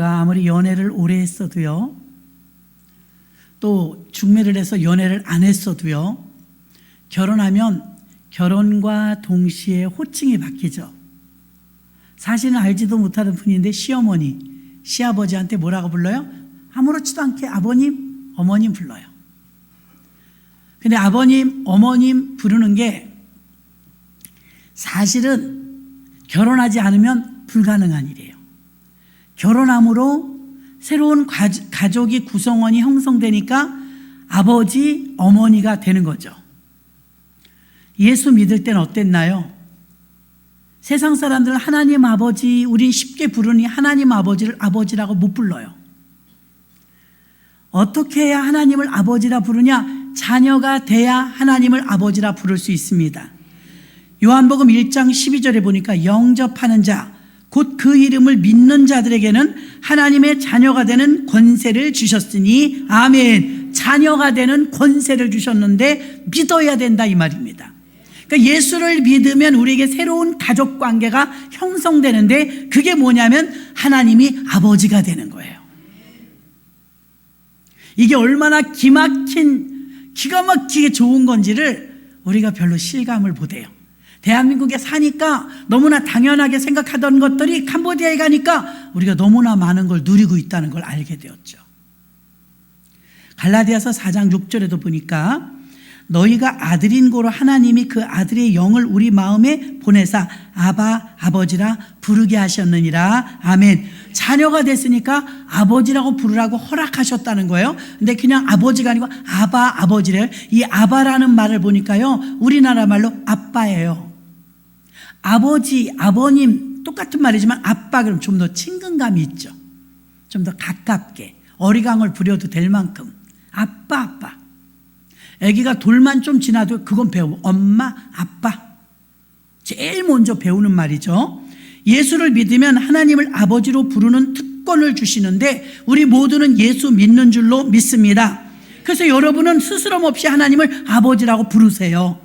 아무리 연애를 오래 했어도요, 또 중매를 해서 연애를 안 했어도요, 결혼하면 결혼과 동시에 호칭이 바뀌죠. 사실은 알지도 못하는 분인데 시어머니, 시아버지한테 뭐라고 불러요? 아무렇지도 않게 아버님, 어머님 불러요. 근데 아버님, 어머님 부르는 게 사실은 결혼하지 않으면 불가능한 일이에요. 결혼함으로 새로운 가족이 구성원이 형성되니까 아버지, 어머니가 되는 거죠. 예수 믿을 때는 어땠나요? 세상 사람들은 하나님 아버지, 우리 쉽게 부르니 하나님 아버지를 아버지라고 못 불러요. 어떻게 해야 하나님을 아버지라 부르냐? 자녀가 돼야 하나님을 아버지라 부를 수 있습니다. 요한복음 1장 12절에 보니까 영접하는 자, 곧 그 이름을 믿는 자들에게는 하나님의 자녀가 되는 권세를 주셨으니, 아멘. 자녀가 되는 권세를 주셨는데 믿어야 된다 이 말입니다. 그러니까 예수를 믿으면 우리에게 새로운 가족 관계가 형성되는데, 그게 뭐냐면 하나님이 아버지가 되는 거예요. 이게 얼마나 기가 막히게 좋은 건지를 우리가 별로 실감을 못해요. 대한민국에 사니까 너무나 당연하게 생각하던 것들이 캄보디아에 가니까 우리가 너무나 많은 걸 누리고 있다는 걸 알게 되었죠. 갈라디아서 4장 6절에도 보니까 너희가 아들인 고로 하나님이 그 아들의 영을 우리 마음에 보내사 아바, 아버지라 부르게 하셨느니라. 아멘. 자녀가 됐으니까 아버지라고 부르라고 허락하셨다는 거예요. 근데 그냥 아버지가 아니고 아바, 아버지래요. 이 아바라는 말을 보니까요, 우리나라 말로 아빠예요. 아버지, 아버님 똑같은 말이지만 아빠 그럼 좀 더 친근감이 있죠. 좀 더 가깝게 어리광을 부려도 될 만큼 아빠, 아빠. 아기가 돌만 좀 지나도 그건 배우고 엄마, 아빠. 제일 먼저 배우는 말이죠. 예수를 믿으면 하나님을 아버지로 부르는 특권을 주시는데 우리 모두는 예수 믿는 줄로 믿습니다. 그래서 여러분은 스스럼 없이 하나님을 아버지라고 부르세요.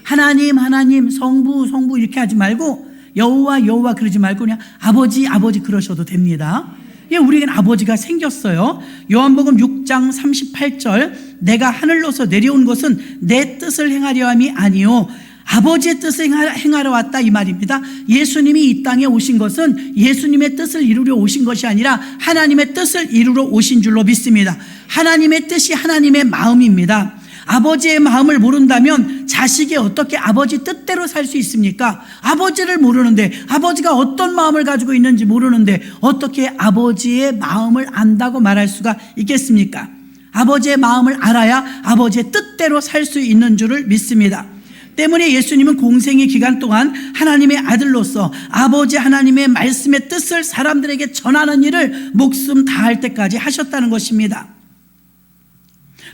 하나님, 하나님, 성부, 성부 이렇게 하지 말고 여호와, 여호와 그러지 말고 그냥 아버지, 아버지 그러셔도 됩니다. 예, 우리에겐 아버지가 생겼어요. 요한복음 6장 38절, 내가 하늘로서 내려온 것은 내 뜻을 행하려 함이 아니요 아버지의 뜻을 행하러 왔다 이 말입니다. 예수님이 이 땅에 오신 것은 예수님의 뜻을 이루려 오신 것이 아니라 하나님의 뜻을 이루러 오신 줄로 믿습니다. 하나님의 뜻이 하나님의 마음입니다. 아버지의 마음을 모른다면 자식이 어떻게 아버지 뜻대로 살 수 있습니까? 아버지를 모르는데, 아버지가 어떤 마음을 가지고 있는지 모르는데 어떻게 아버지의 마음을 안다고 말할 수가 있겠습니까? 아버지의 마음을 알아야 아버지의 뜻대로 살 수 있는 줄을 믿습니다. 때문에 예수님은 공생의 기간 동안 하나님의 아들로서 아버지 하나님의 말씀의 뜻을 사람들에게 전하는 일을 목숨 다할 때까지 하셨다는 것입니다.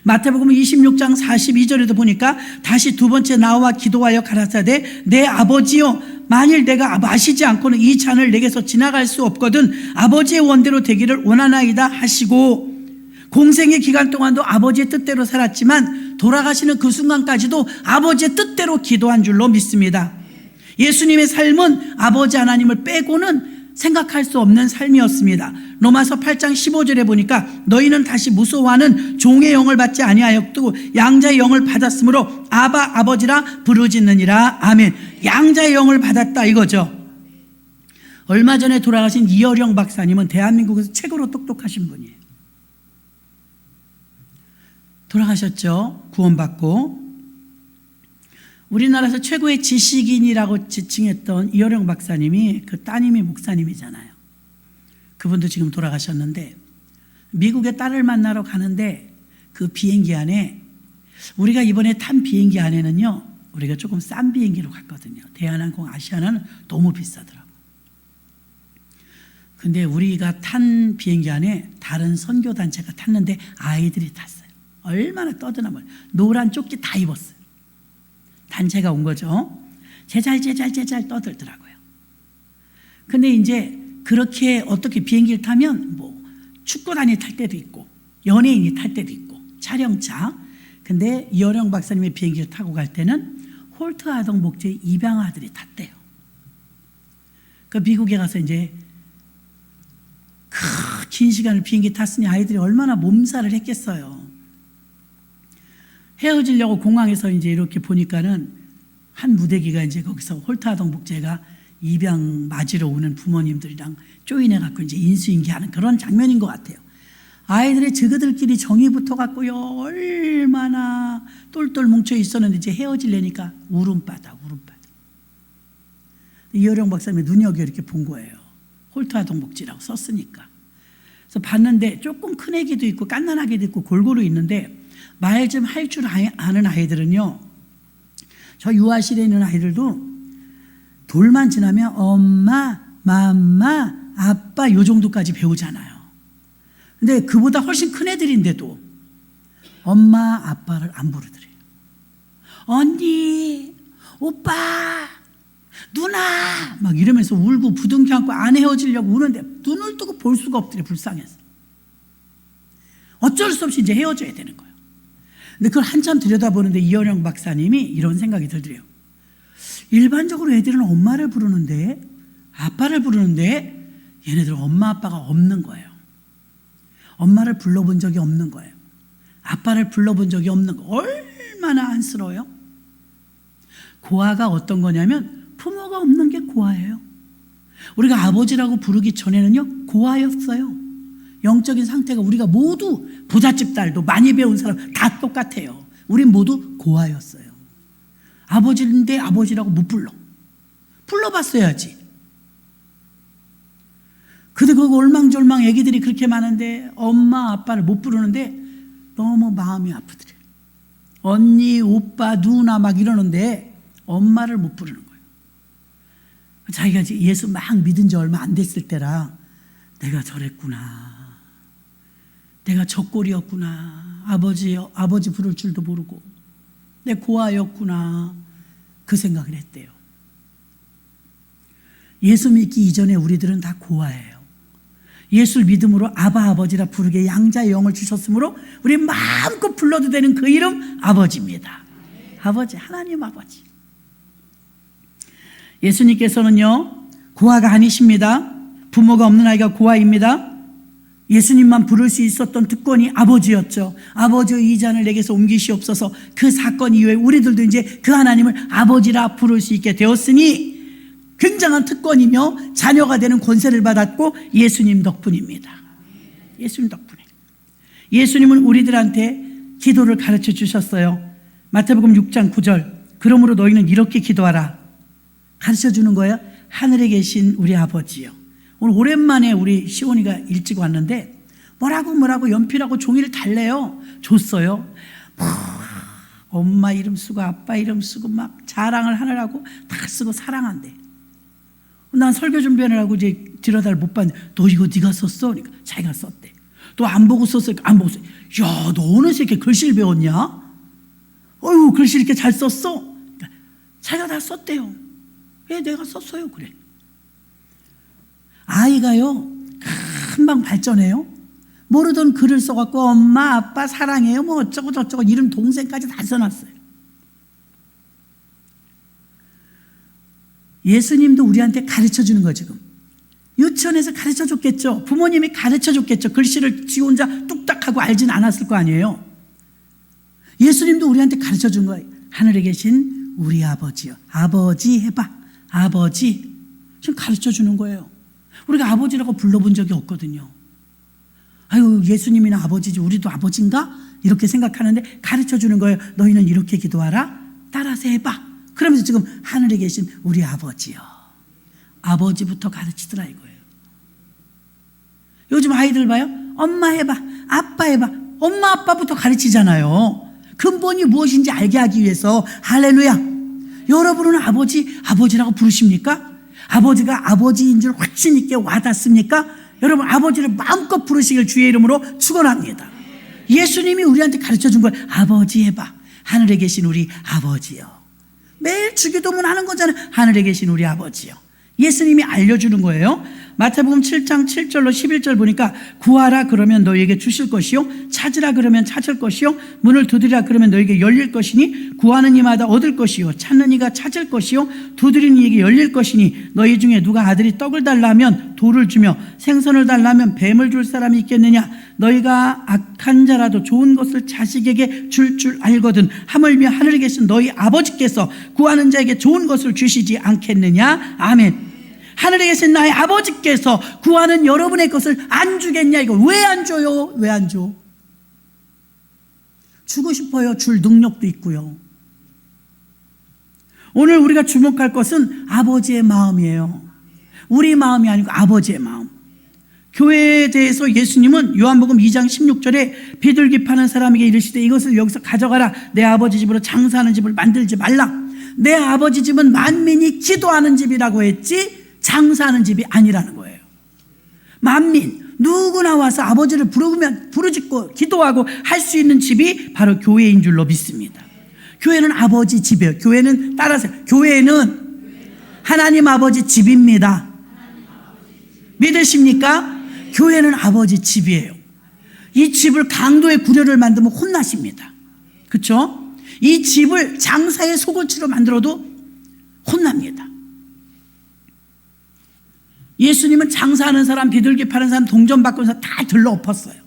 마태복음 26장 42절에도 보니까 다시 두 번째 나와 기도하여 가라사대 내 아버지여, 만일 내가 마시지 않고는 이 잔을 내게서 지나갈 수 없거든 아버지의 원대로 되기를 원하나이다 하시고, 공생의 기간 동안도 아버지의 뜻대로 살았지만 돌아가시는 그 순간까지도 아버지의 뜻대로 기도한 줄로 믿습니다. 예수님의 삶은 아버지 하나님을 빼고는 생각할 수 없는 삶이었습니다. 로마서 8장 15절에 보니까 너희는 다시 무서워하는 종의 영을 받지 아니하였고 양자의 영을 받았으므로 아바, 아버지라 부르짖느니라. 아멘. 양자의 영을 받았다 이거죠. 얼마 전에 돌아가신 이어령 박사님은 대한민국에서 최고로 똑똑하신 분이에요. 돌아가셨죠. 구원받고. 우리나라에서 최고의 지식인이라고 지칭했던 이어령 박사님이 그 따님이 목사님이잖아요. 그분도 지금 돌아가셨는데, 미국의 딸을 만나러 가는데 그 비행기 안에, 우리가 이번에 탄 비행기 안에는요, 우리가 조금 싼 비행기로 갔거든요. 대한항공, 아시아나는 너무 비싸더라고요. 근데 우리가 탄 비행기 안에 다른 선교단체가 탔는데 아이들이 탔어요. 얼마나 떠드나 몰라요. 노란 조끼 다 입었어요. 단체가 온 거죠. 제잘 떠들더라고요. 근데 이제 그렇게 어떻게 비행기를 타면 뭐 축구단이 탈 때도 있고 연예인이 탈 때도 있고 촬영차. 근데 이어령 박사님의 비행기를 타고 갈 때는 홀트 아동 목재의 입양아들이 탔대요. 그 미국에 가서 이제 긴 시간을 비행기 탔으니 아이들이 얼마나 몸살을 했겠어요. 헤어지려고 공항에서 이제 이렇게 보니까는 한 무대기가 이제 거기서 홀타동복제가 입양 맞으러 오는 부모님들이랑 조인해갖고 이제 인수인계하는 그런 장면인 것 같아요. 아이들의 저그들끼리 정이 붙어갖고요, 얼마나 똘똘 뭉쳐 있었는데 이제 헤어지려니까 울음바다. 이어령 박사님이 눈여겨 이렇게 본 거예요. 홀타동복지라고 썼으니까. 그래서 봤는데 조금 큰 애기도 있고 깐난아기도 있고 골고루 있는데 말 좀 할 줄 아는 아이들은요, 저 유아실에 있는 아이들도 돌만 지나면 엄마, 맘마, 아빠 요 정도까지 배우잖아요. 근데 그보다 훨씬 큰 애들인데도 엄마, 아빠를 안 부르더래요. 언니, 오빠, 누나 막 이러면서 울고 부둥켜 안고 안 헤어지려고 우는데 눈을 뜨고 볼 수가 없더래. 불쌍해서. 어쩔 수 없이 이제 헤어져야 되는 거예요. 근데 그걸 한참 들여다보는데 이현영 박사님이 이런 생각이 들더래요. 일반적으로 애들은 엄마를 부르는데, 아빠를 부르는데 얘네들은 엄마 아빠가 없는 거예요. 엄마를 불러본 적이 없는 거예요. 아빠를 불러본 적이 없는 거. 얼마나 안쓰러워요. 고아가 어떤 거냐면 부모가 없는 게 고아예요. 우리가 아버지라고 부르기 전에는요, 고아였어요. 영적인 상태가 우리가 모두 부잣집 딸도 많이 배운 사람 다 똑같아요. 우린 모두 고아였어요. 아버지인데 아버지라고 못 불러. 불러봤어야지. 근데 그 올망졸망 애기들이 그렇게 많은데 엄마 아빠를 못 부르는데 너무 마음이 아프더래요. 언니, 오빠, 누나 막 이러는데 엄마를 못 부르는 거예요. 자기가 예수 막 믿은 지 얼마 안 됐을 때라 내가 저랬구나. 내가 저 꼴이었구나. 아버지 부를 줄도 모르고 내 고아였구나. 그 생각을 했대요. 예수 믿기 이전에 우리들은 다 고아예요. 예수를 믿음으로 아바 아버지라 부르게 양자의 영을 주셨으므로 우리 마음껏 불러도 되는 그 이름 아버지입니다. 아버지, 하나님 아버지. 예수님께서는요, 고아가 아니십니다. 부모가 없는 아이가 고아입니다. 예수님만 부를 수 있었던 특권이 아버지였죠. 아버지의 이 잔을 내게서 옮기시옵소서. 그 사건 이후에 우리들도 이제 그 하나님을 아버지라 부를 수 있게 되었으니 굉장한 특권이며 자녀가 되는 권세를 받았고 예수님 덕분입니다. 예수님 덕분에. 예수님은 우리들한테 기도를 가르쳐 주셨어요. 마태복음 6장 9절. 그러므로 너희는 이렇게 기도하라. 가르쳐 주는 거예요. 하늘에 계신 우리 아버지요. 오늘 오랜만에 우리 시온이가 일찍 왔는데 뭐라고 연필하고 종이를 달래요. 줬어요. 엄마 이름 쓰고 아빠 이름 쓰고 막 자랑을 하느라고 다 쓰고 사랑한대. 난 설교 준비하느라고 이제 들여다를 못 봤는데 너 이거 네가 썼어? 그러니까 자기가 썼대. 또 안 보고 썼어? 안 보고 썼어. 야, 너 어느새 이렇게 글씨를 배웠냐? 어휴, 글씨 이렇게 잘 썼어? 그러니까 자기가 다 썼대요. 왜 내가 썼어요? 그래. 아이가요, 금방 발전해요. 모르던 글을 써갖고 엄마, 아빠 사랑해요. 뭐 어쩌고 저쩌고 이름 동생까지 다 써놨어요. 예수님도 우리한테 가르쳐 주는 거 지금. 유치원에서 가르쳐 줬겠죠. 부모님이 가르쳐 줬겠죠. 글씨를 지 혼자 뚝딱 하고 알진 않았을 거 아니에요. 예수님도 우리한테 가르쳐 준 거예요. 하늘에 계신 우리 아버지요. 아버지 해봐. 아버지. 지금 가르쳐 주는 거예요. 우리가 아버지라고 불러본 적이 없거든요. 아유, 예수님이나 아버지지 우리도 아버지인가? 이렇게 생각하는데 가르쳐 주는 거예요. 너희는 이렇게 기도하라. 따라서 해봐. 그러면서 지금 하늘에 계신 우리 아버지요. 아버지부터 가르치더라 이거예요. 요즘 아이들 봐요. 엄마 해봐. 아빠 해봐. 엄마 아빠부터 가르치잖아요. 근본이 무엇인지 알게 하기 위해서. 할렐루야. 여러분은 아버지라고 부르십니까? 아버지가 아버지인 줄 확신 있게 와닿습니까? 여러분 아버지를 마음껏 부르시길 주의 이름으로 축원합니다. 예수님이 우리한테 가르쳐 준 거예요. 아버지 해봐. 하늘에 계신 우리 아버지요. 매일 주기도문 하는 거잖아요. 하늘에 계신 우리 아버지요. 예수님이 알려주는 거예요. 마태복음 7장 7절로 11절 보니까 구하라 그러면 너희에게 주실 것이요 찾으라 그러면 찾을 것이요 문을 두드리라 그러면 너희에게 열릴 것이니 구하는 이마다 얻을 것이요 찾는 이가 찾을 것이요 두드리는 이에게 열릴 것이니 너희 중에 누가 아들이 떡을 달라 하면 돌을 주며 생선을 달라면 뱀을 줄 사람이 있겠느냐? 너희가 악한 자라도 좋은 것을 자식에게 줄 알거든 하물며 하늘에 계신 너희 아버지께서 구하는 자에게 좋은 것을 주시지 않겠느냐? 아멘. 하늘에 계신 나의 아버지께서 구하는 여러분의 것을 안 주겠냐? 이거 왜 안 줘요? 왜 안 줘? 주고 싶어요. 줄 능력도 있고요. 오늘 우리가 주목할 것은 아버지의 마음이에요. 우리 마음이 아니고 아버지의 마음. 교회에 대해서 예수님은 요한복음 2장 16절에 비둘기 파는 사람에게 이르시되 이것을 여기서 가져가라. 내 아버지 집으로 장사하는 집을 만들지 말라. 내 아버지 집은 만민이 기도하는 집이라고 했지 장사하는 집이 아니라는 거예요. 만민 누구나 와서 아버지를 부르짖고 기도하고 할 수 있는 집이 바로 교회인 줄로 믿습니다. 교회는 아버지 집이에요. 교회는 따라서 교회는 하나님 아버지 집입니다. 믿으십니까? 교회는 아버지 집이에요. 이 집을 강도의 구려를 만들면 혼나십니다. 그렇죠? 이 집을 장사의 소고치로 만들어도 혼납니다. 예수님은 장사하는 사람, 비둘기 파는 사람, 동전 바꾸는 사람 다 들러 엎었어요.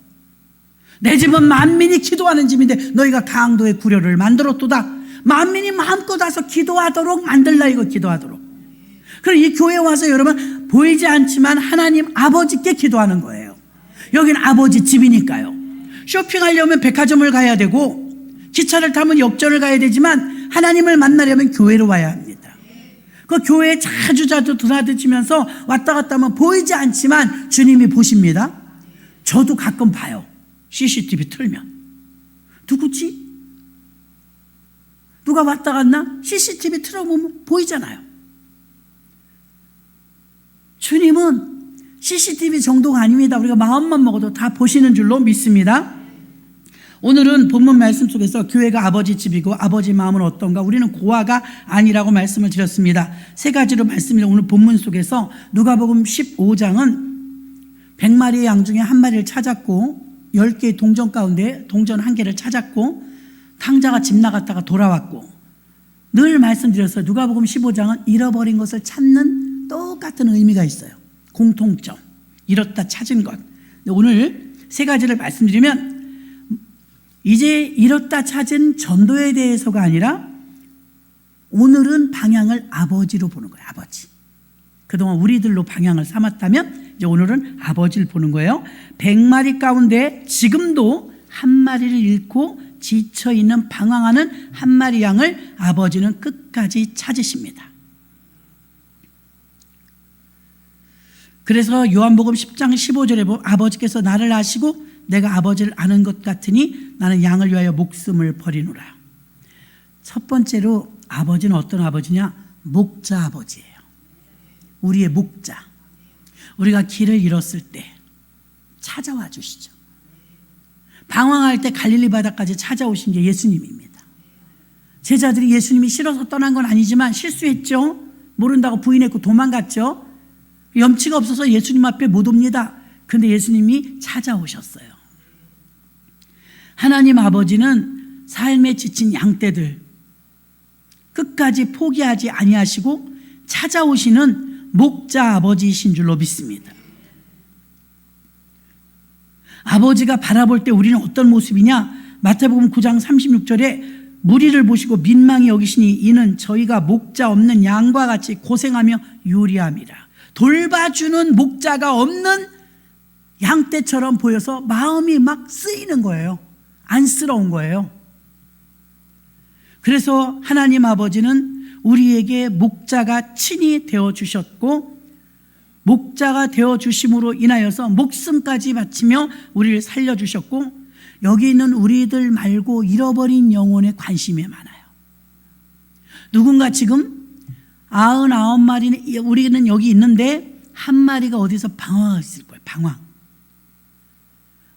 내 집은 만민이 기도하는 집인데 너희가 강도의 구려를 만들었도다. 만민이 마음껏 와서 기도하도록 만들라. 이거 기도하도록. 그럼 이 교회 와서 여러분 보이지 않지만 하나님 아버지께 기도하는 거예요. 여기는 아버지 집이니까요. 쇼핑하려면 백화점을 가야 되고 기차를 타면 역전을 가야 되지만 하나님을 만나려면 교회로 와야 합니다. 그 교회에 자주 드나드시면서 왔다 갔다 하면 보이지 않지만 주님이 보십니다. 저도 가끔 봐요. CCTV 틀면 누구지? 누가 왔다 갔나? CCTV 틀어보면 보이잖아요. 주님은 CCTV 정도가 아닙니다. 우리가 마음만 먹어도 다 보시는 줄로 믿습니다. 오늘은 본문 말씀 속에서 교회가 아버지 집이고 아버지 마음은 어떤가? 우리는 고아가 아니라고 말씀을 드렸습니다. 세 가지로 말씀을 오늘 본문 속에서 누가복음 15장은 100마리의 양 중에 한 마리를 찾았고 10개의 동전 가운데 동전 한 개를 찾았고 탕자가 집 나갔다가 돌아왔고 늘 말씀드렸어요. 누가복음 15장은 잃어버린 것을 찾는 똑같은 의미가 있어요. 공통점. 잃었다 찾은 것. 오늘 세 가지를 말씀드리면 이제 잃었다 찾은 전도에 대해서가 아니라 오늘은 방향을 아버지로 보는 거예요. 아버지. 그동안 우리들로 방향을 삼았다면 이제 오늘은 아버지를 보는 거예요. 100마리 가운데 지금도 한 마리를 잃고 지쳐있는 방황하는 한 마리 양을 아버지는 끝까지 찾으십니다. 그래서 요한복음 10장 15절에 보면 아버지께서 나를 아시고 내가 아버지를 아는 것 같으니 나는 양을 위하여 목숨을 버리노라. 첫 번째로 아버지는 어떤 아버지냐? 목자 아버지예요. 우리의 목자. 우리가 길을 잃었을 때 찾아와 주시죠. 방황할 때 갈릴리 바다까지 찾아오신 게 예수님입니다. 제자들이 예수님이 싫어서 떠난 건 아니지만 실수했죠. 모른다고 부인했고 도망갔죠. 염치가 없어서 예수님 앞에 못 옵니다. 그런데 예수님이 찾아오셨어요. 하나님 아버지는 삶에 지친 양떼들 끝까지 포기하지 아니하시고 찾아오시는 목자 아버지이신 줄로 믿습니다. 아버지가 바라볼 때 우리는 어떤 모습이냐? 마태복음 9장 36절에 무리를 보시고 민망히 여기시니 이는 저희가 목자 없는 양과 같이 고생하며 유리함이라. 돌봐주는 목자가 없는 양떼처럼 보여서 마음이 막 쓰이는 거예요. 안쓰러운 거예요. 그래서 하나님 아버지는 우리에게 목자가 친히 되어주셨고 목자가 되어주심으로 인하여서 목숨까지 바치며 우리를 살려주셨고 여기 있는 우리들 말고 잃어버린 영혼에 관심이 많아요. 누군가 지금 99마리 우리는 여기 있는데 한 마리가 어디서 방황했을 거예요. 방황.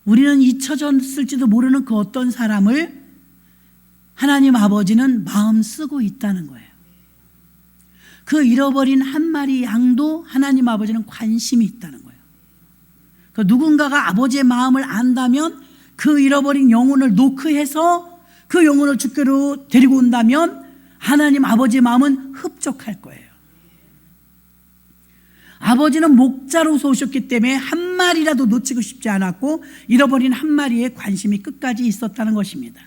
우리는 잊혀졌을지도 모르는 그 어떤 사람을 하나님 아버지는 마음 쓰고 있다는 거예요. 그 잃어버린 한 마리 양도 하나님 아버지는 관심이 있다는 거예요. 그 누군가가 아버지의 마음을 안다면 그 잃어버린 영혼을 노크해서 그 영혼을 주께로 데리고 온다면 하나님 아버지의 마음은 흡족할 거예요. 아버지는 목자로서 오셨기 때문에 한 마리라도 놓치고 싶지 않았고 잃어버린 한 마리에 관심이 끝까지 있었다는 것입니다.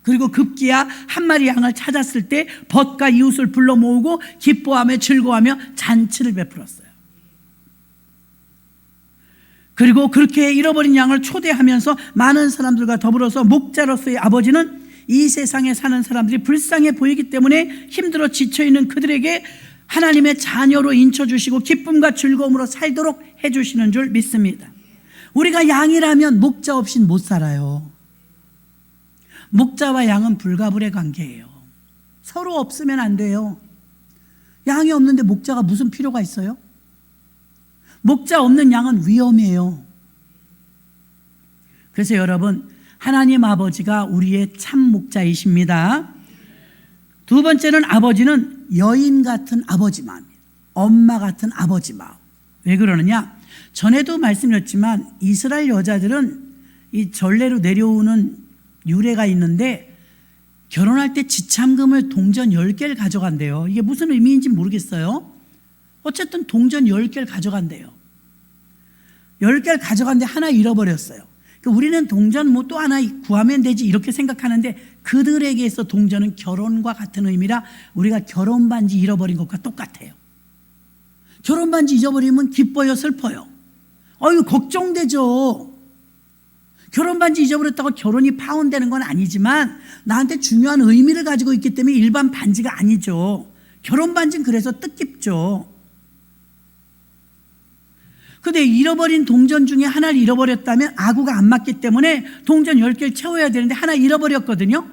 그리고 급기야 한 마리 양을 찾았을 때 벗과 이웃을 불러 모으고 기뻐하며 즐거워하며 잔치를 베풀었어요. 그리고 그렇게 잃어버린 양을 초대하면서 많은 사람들과 더불어서 목자로서의 아버지는 이 세상에 사는 사람들이 불쌍해 보이기 때문에 힘들어 지쳐있는 그들에게 하나님의 자녀로 인쳐주시고 기쁨과 즐거움으로 살도록 해주시는 줄 믿습니다. 우리가 양이라면 목자 없이는 못 살아요. 목자와 양은 불가분의 관계예요. 서로 없으면 안 돼요. 양이 없는데 목자가 무슨 필요가 있어요? 목자 없는 양은 위험해요. 그래서 여러분, 하나님 아버지가 우리의 참 목자이십니다. 두 번째는 아버지는 여인 같은 아버지 마음이에요. 엄마 같은 아버지 마음. 왜 그러느냐? 전에도 말씀드렸지만 이스라엘 여자들은 이 전례로 내려오는 유래가 있는데 결혼할 때 지참금을 동전 10개를 가져간대요. 이게 무슨 의미인지 모르겠어요. 어쨌든 동전 10개를 가져간대요. 10개를 가져갔는데 하나 잃어버렸어요. 우리는 동전 뭐 또 하나 구하면 되지 이렇게 생각하는데 그들에게서 동전은 결혼과 같은 의미라 우리가 결혼 반지 잃어버린 것과 똑같아요. 결혼 반지 잊어버리면 기뻐요, 슬퍼요? 걱정되죠. 결혼 반지 잊어버렸다고 결혼이 파혼되는 건 아니지만 나한테 중요한 의미를 가지고 있기 때문에 일반 반지가 아니죠. 결혼 반지는 그래서 뜻깊죠. 근데 잃어버린 동전 중에 하나를 잃어버렸다면 아구가 안 맞기 때문에 동전 10개를 채워야 되는데 하나 잃어버렸거든요.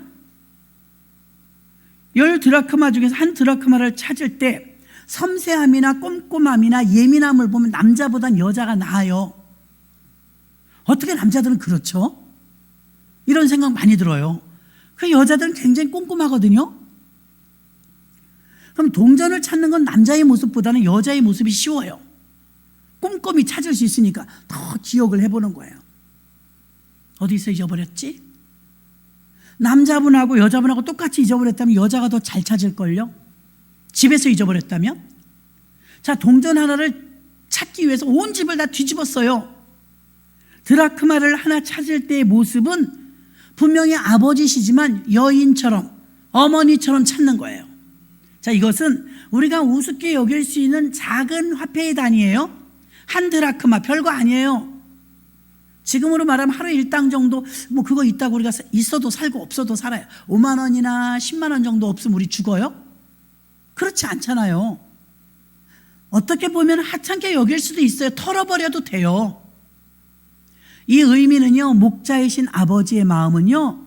10드라크마 중에서 한 드라크마를 찾을 때 섬세함이나 꼼꼼함이나 예민함을 보면 남자보단 여자가 나아요. 어떻게 남자들은 그렇죠? 이런 생각 많이 들어요. 그 여자들은 굉장히 꼼꼼하거든요. 그럼 동전을 찾는 건 남자의 모습보다는 여자의 모습이 쉬워요. 꼼꼼히 찾을 수 있으니까 더 기억을 해보는 거예요. 어디서 잊어버렸지? 남자분하고 여자분하고 똑같이 잊어버렸다면 여자가 더 잘 찾을걸요? 집에서 잊어버렸다면? 자, 동전 하나를 찾기 위해서 온 집을 다 뒤집었어요. 드라크마를 하나 찾을 때의 모습은 분명히 아버지시지만 여인처럼 어머니처럼 찾는 거예요. 자, 이것은 우리가 우습게 여길 수 있는 작은 화폐의 단위예요. 한 드라크마 별거 아니에요. 지금으로 말하면 하루 일당 정도 뭐 그거 있다고 우리가 있어도 살고 없어도 살아요. 5만 원이나 10만 원 정도 없으면 우리 죽어요? 그렇지 않잖아요. 어떻게 보면 하찮게 여길 수도 있어요. 털어버려도 돼요. 이 의미는요, 목자이신 아버지의 마음은요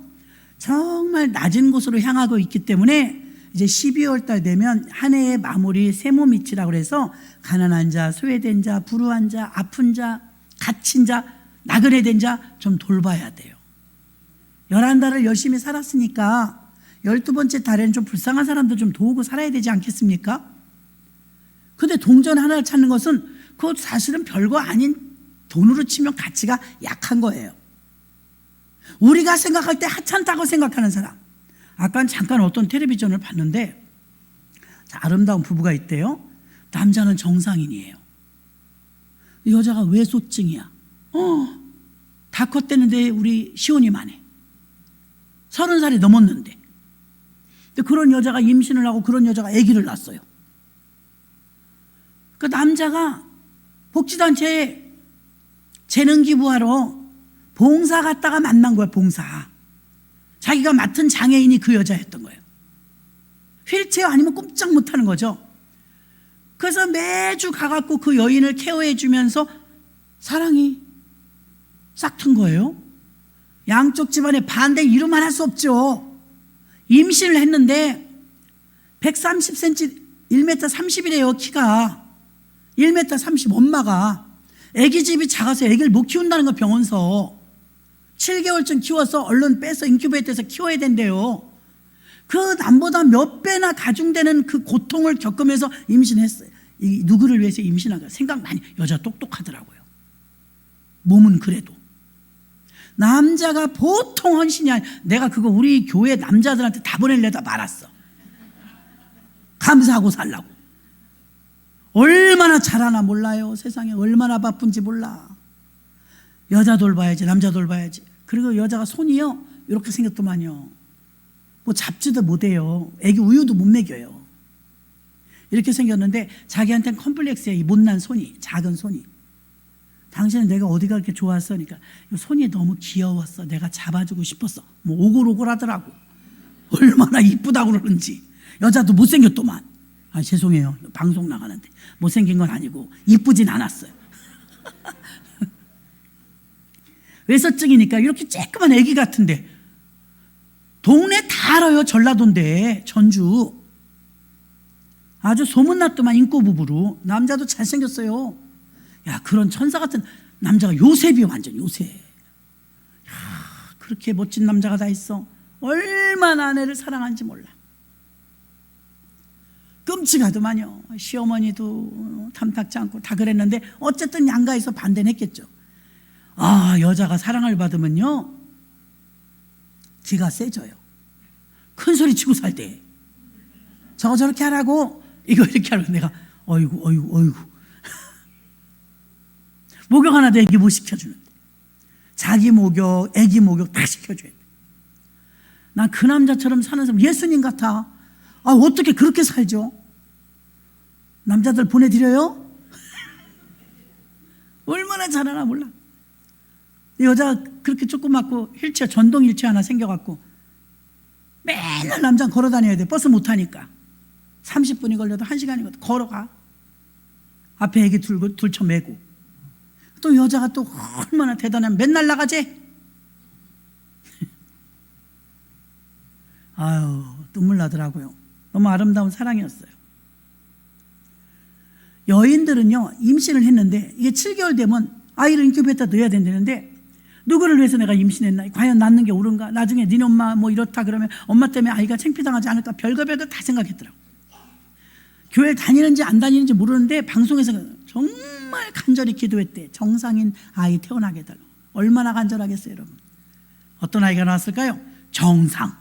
정말 낮은 곳으로 향하고 있기 때문에 이제 12월 달 되면 한 해의 마무리 세모미치라고 해서 가난한 자, 소외된 자, 불우한 자, 아픈 자, 갇힌 자, 나그네된 자 좀 돌봐야 돼요. 11달을 열심히 살았으니까 12번째 달에는 좀 불쌍한 사람도 좀 도우고 살아야 되지 않겠습니까? 근데 동전 하나를 찾는 것은 그것 사실은 별거 아닌 돈으로 치면 가치가 약한 거예요. 우리가 생각할 때 하찮다고 생각하는 사람. 아까 잠깐 어떤 텔레비전을 봤는데 아름다운 부부가 있대요. 남자는 정상인이에요. 여자가 외소증이야. 다 컸대는데 우리 시온이만 해. 30살이 넘었는데. 근데 그런 여자가 임신을 하고 그런 여자가 아기를 낳았어요. 그 남자가 복지단체에 재능기부하러 봉사 갔다가 만난 거야, 봉사. 자기가 맡은 장애인이 그 여자였던 거예요. 휠체어 아니면 꼼짝 못하는 거죠. 그래서 매주 가갖고 그 여인을 케어해 주면서 사랑이 싹튼 거예요. 양쪽 집안의 반대 이루만 할 수 없죠. 임신을 했는데 130cm, 1m 30이래요, 키가. 1m 30, 엄마가. 애기 집이 작아서 애기를 못 키운다는 거, 병원서. 7개월쯤 키워서 얼른 빼서 인큐베이터에서 키워야 된대요. 그 남보다 몇 배나 가중되는 그 고통을 겪으면서 임신했어요. 누구를 위해서 임신한 거야? 생각 많이. 여자 똑똑하더라고요. 몸은 그래도. 남자가 보통 헌신이 아니야. 내가 그거 우리 교회 남자들한테 다 보내려다 말았어. 감사하고 살라고. 얼마나 잘하나 몰라요. 세상에 얼마나 바쁜지 몰라. 여자 돌봐야지, 남자 돌봐야지. 그리고 여자가 손이요 이렇게 생겼더만요. 뭐 잡지도 못해요. 애기 우유도 못 먹여요. 이렇게 생겼는데 자기한테는 컴플렉스야. 이 못난 손이, 작은 손이. 당신은 내가 어디가 그렇게 좋았어? 그러니까 손이 너무 귀여웠어. 내가 잡아주고 싶었어. 뭐 오글오글하더라고. 얼마나 이쁘다고 그러는지. 여자도 못생겼더만. 아, 죄송해요. 방송 나가는데 못생긴 건 아니고 이쁘진 않았어요. 외서증이니까 이렇게 쬐끄만 애기 같은데 동네 다 알아요. 전라도인데 전주. 아주 소문났더만 인꼬 부부로. 남자도 잘생겼어요. 야, 그런 천사 같은 남자가 요셉이 완전 요셉. 야, 그렇게 멋진 남자가 다 있어. 얼마나 아내를 사랑하는지 몰라. 끔찍하더만요. 시어머니도 탐탁지 않고 다 그랬는데 어쨌든 양가에서 반대는 했겠죠. 아, 여자가 사랑을 받으면요 기가 세져요. 큰 소리 치고 살 때 저거 저렇게 하라고, 이거 이렇게 하라고. 내가 어이구 목욕 하나도 애기 못 시켜주는데 자기 목욕, 애기 목욕 다 시켜줘야 돼. 난 그 남자처럼 사는 사람 예수님 같아. 아, 어떻게 그렇게 살죠? 남자들 보내드려요? 얼마나 잘하나 몰라. 여자가 그렇게 조그맣고 휠체어, 전동 휠체어 하나 생겨갖고 맨날 남자는 걸어 다녀야 돼. 버스 못 타니까. 30분이 걸려도 1시간이거든. 걸어가. 앞에 애기 둘쳐 매고. 또 여자가 또 얼마나 대단하면 맨날 나가지? 아유, 눈물 나더라고요. 너무 아름다운 사랑이었어요. 여인들은요 임신을 했는데 이게 7개월 되면 아이를 인큐베이터 넣어야 된다는데 누구를 위해서 내가 임신했나, 과연 낳는 게 옳은가, 나중에 니네 엄마 뭐 이렇다 그러면 엄마 때문에 아이가 창피당하지 않을까, 별거 다 생각했더라고. 교회 다니는지 안 다니는지 모르는데 방송에서 정말 간절히 기도했대. 정상인 아이 태어나게 해달라고. 얼마나 간절하겠어요 여러분. 어떤 아이가 나왔을까요? 정상.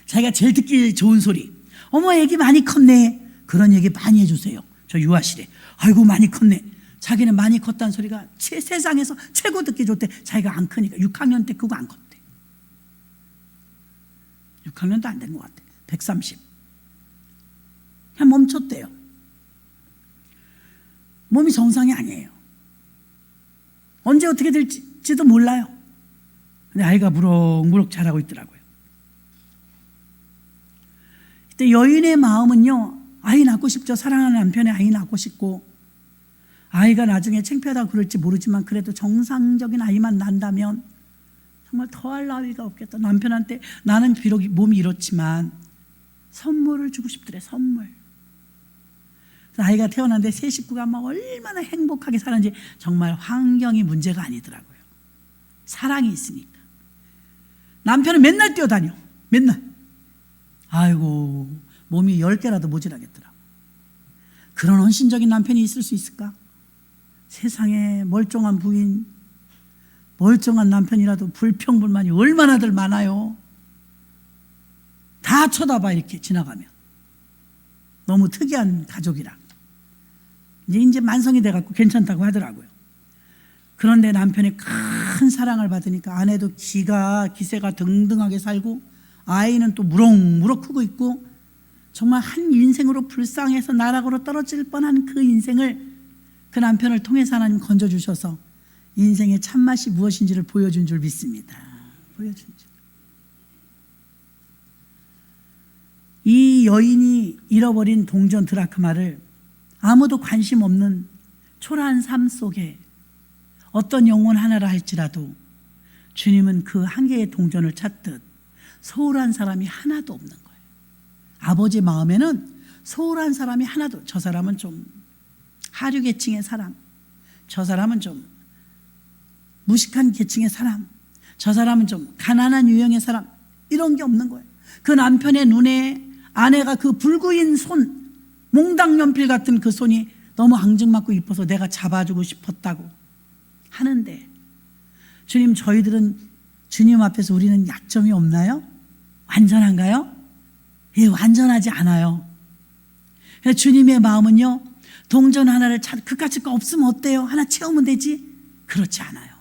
자기가 제일 듣기 좋은 소리. 어머, 애기 많이 컸네. 그런 얘기 많이 해주세요. 저 유아실에. 아이고, 많이 컸네. 자기는 많이 컸다는 소리가 세상에서 최고 듣기 좋대. 자기가 안 크니까. 6학년 때 그거 안 컸대. 6학년도 안 된 것 같아. 130. 그냥 멈췄대요. 몸이 정상이 아니에요. 언제 어떻게 될지도 몰라요. 근데 아이가 무럭무럭 자라고 있더라고요. 그때 여인의 마음은요, 아이 낳고 싶죠. 사랑하는 남편의 아이 낳고 싶고, 아이가 나중에 창피하다고 그럴지 모르지만 그래도 정상적인 아이만 난다면 정말 더할 나위가 없겠다. 남편한테 나는 비록 몸이 이렇지만 선물을 주고 싶더래. 선물. 아이가 태어났는데 새 식구가 막 얼마나 행복하게 사는지. 정말 환경이 문제가 아니더라고요. 사랑이 있으니까. 남편은 맨날 뛰어다녀. 맨날. 아이고, 몸이 10개라도 모자라겠더라. 그런 헌신적인 남편이 있을 수 있을까? 세상에 멀쩡한 부인, 멀쩡한 남편이라도 불평불만이 얼마나들 많아요. 다 쳐다봐 이렇게 지나가면. 너무 특이한 가족이라. 이제 만성이 돼갖고 괜찮다고 하더라고요. 그런데 남편이 큰 사랑을 받으니까 아내도 기세가 등등하게 살고, 아이는 또 무럭무럭 크고 있고, 정말 한 인생으로 불쌍해서 나락으로 떨어질 뻔한 그 인생을 그 남편을 통해서 하나님 건져주셔서 인생의 참맛이 무엇인지를 보여준 줄 믿습니다. 보여준 줄. 이 여인이 잃어버린 동전 드라크마를 아무도 관심 없는 초라한 삶 속에 어떤 영혼 하나라 할지라도 주님은 그 한 개의 동전을 찾듯 소홀한 사람이 하나도 없는 거예요. 아버지 마음에는 소홀한 사람이 하나도, 저 사람은 좀 하류 계층의 사람, 저 사람은 좀 무식한 계층의 사람, 저 사람은 좀 가난한 유형의 사람, 이런 게 없는 거예요. 그 남편의 눈에 아내가 그 불구인 손, 몽당 연필 같은 그 손이 너무 앙증맞고 이뻐서 내가 잡아주고 싶었다고 하는데, 주님, 저희들은 주님 앞에서 우리는 약점이 없나요? 완전한가요? 예, 완전하지 않아요. 주님의 마음은요, 동전 하나를 그까짓 거 없으면 어때요? 하나 채우면 되지? 그렇지 않아요.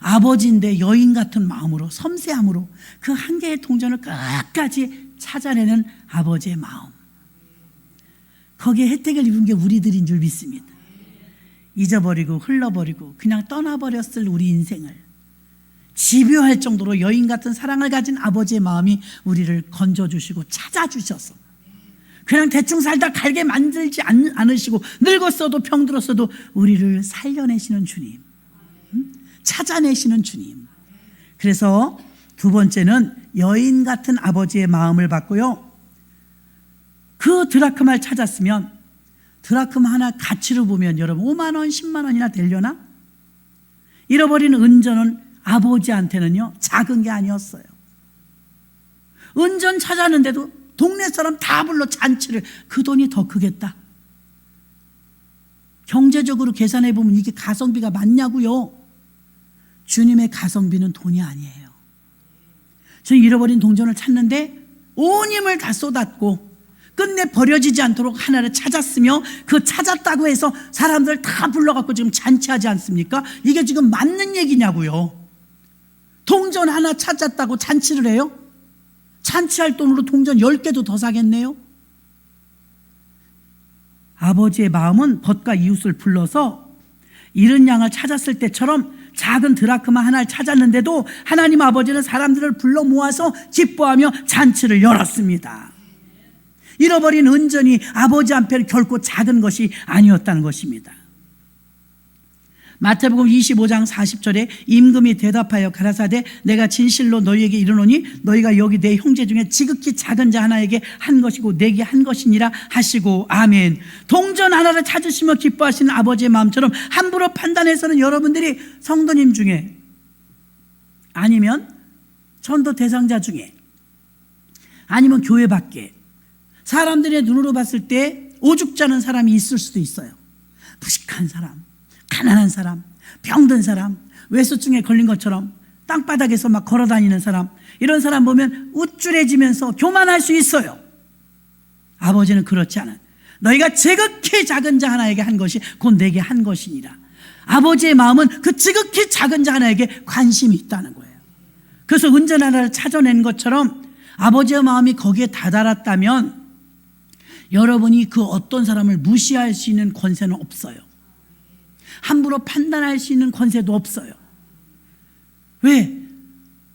아버지인데 여인 같은 마음으로, 섬세함으로 그 한 개의 동전을 끝까지 찾아내는 아버지의 마음, 거기에 혜택을 입은 게 우리들인 줄 믿습니다. 잊어버리고 흘러버리고 그냥 떠나버렸을 우리 인생을 집요할 정도로 여인 같은 사랑을 가진 아버지의 마음이 우리를 건져주시고 찾아주셔서 그냥 대충 살다 갈게 만들지 않으시고 늙었어도 병들었어도 우리를 살려내시는 주님, 찾아내시는 주님. 그래서 두 번째는 여인 같은 아버지의 마음을 받고요, 그 드라크마를 찾았으면 드라크마 하나 가치로 보면 여러분 5만 원, 10만 원이나 되려나? 잃어버린 은전은 아버지한테는요 작은 게 아니었어요. 은전 찾았는데도 동네 사람 다 불러 잔치를, 그 돈이 더 크겠다. 경제적으로 계산해 보면 이게 가성비가 맞냐고요. 주님의 가성비는 돈이 아니에요. 저는 잃어버린 동전을 찾는데 온 힘을 다 쏟았고 끝내 버려지지 않도록 하나를 찾았으며, 그 찾았다고 해서 사람들 다 불러갖고 지금 잔치하지 않습니까? 이게 지금 맞는 얘기냐고요. 동전 하나 찾았다고 잔치를 해요? 잔치할 돈으로 동전 10개도 더 사겠네요. 아버지의 마음은 벗과 이웃을 불러서 잃은 양을 찾았을 때처럼 작은 드라크마 하나를 찾았는데도 하나님 아버지는 사람들을 불러 모아서 기뻐하며 잔치를 열었습니다. 잃어버린 은전이 아버지 앞에는 결코 작은 것이 아니었다는 것입니다. 마태복음 25장 40절에 임금이 대답하여 가라사대 내가 진실로 너희에게 이르노니 너희가 여기 내 형제 중에 지극히 작은 자 하나에게 한 것이고 내게 한 것이니라 하시고, 아멘. 동전 하나를 찾으시며 기뻐하시는 아버지의 마음처럼 함부로 판단해서는 여러분들이 성도님 중에 아니면 전도 대상자 중에 아니면 교회 밖에 사람들의 눈으로 봤을 때 오죽자는 사람이 있을 수도 있어요. 무식한 사람, 가난한 사람, 병든 사람, 외소증에 걸린 것처럼 땅바닥에서 막 걸어다니는 사람, 이런 사람 보면 우쭐해지면서 교만할 수 있어요. 아버지는 그렇지 않아요. 너희가 지극히 작은 자 하나에게 한 것이 곧 내게 한 것이니라. 아버지의 마음은 그 지극히 작은 자 하나에게 관심이 있다는 거예요. 그래서 은전 하나를 찾아낸 것처럼 아버지의 마음이 거기에 다다랐다면 여러분이 그 어떤 사람을 무시할 수 있는 권세는 없어요. 함부로 판단할 수 있는 권세도 없어요. 왜?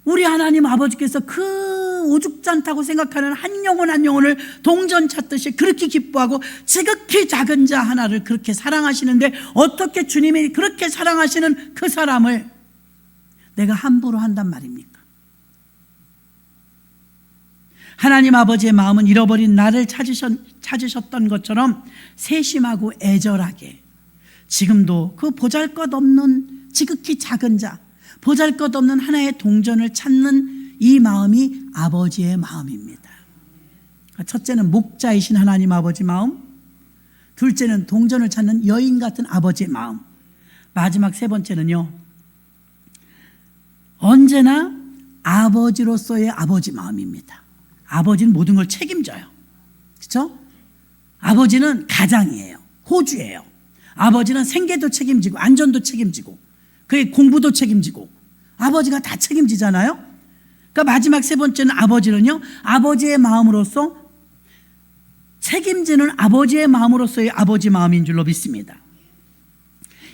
우리 하나님 아버지께서 그 오죽지 않다고 생각하는 한 영혼 한 영혼을 동전 찾듯이 그렇게 기뻐하고 지극히 작은 자 하나를 그렇게 사랑하시는데, 어떻게 주님이 그렇게 사랑하시는 그 사람을 내가 함부로 한단 말입니까? 하나님 아버지의 마음은 잃어버린 나를 찾으셨던 것처럼 세심하고 애절하게 지금도 그 보잘것없는 지극히 작은 자, 보잘것없는 하나의 동전을 찾는 이 마음이 아버지의 마음입니다. 첫째는 목자이신 하나님 아버지 마음, 둘째는 동전을 찾는 여인 같은 아버지의 마음, 마지막 세 번째는요, 언제나 아버지로서의 아버지 마음입니다. 아버지는 모든 걸 책임져요. 그렇죠? 아버지는 가장이에요. 호주예요. 아버지는 생계도 책임지고 안전도 책임지고 그의 공부도 책임지고 아버지가 다 책임지잖아요. 그러니까 마지막 세 번째는 아버지는요, 아버지의 마음으로서 책임지는 아버지의 마음으로서의 아버지 마음인 줄로 믿습니다.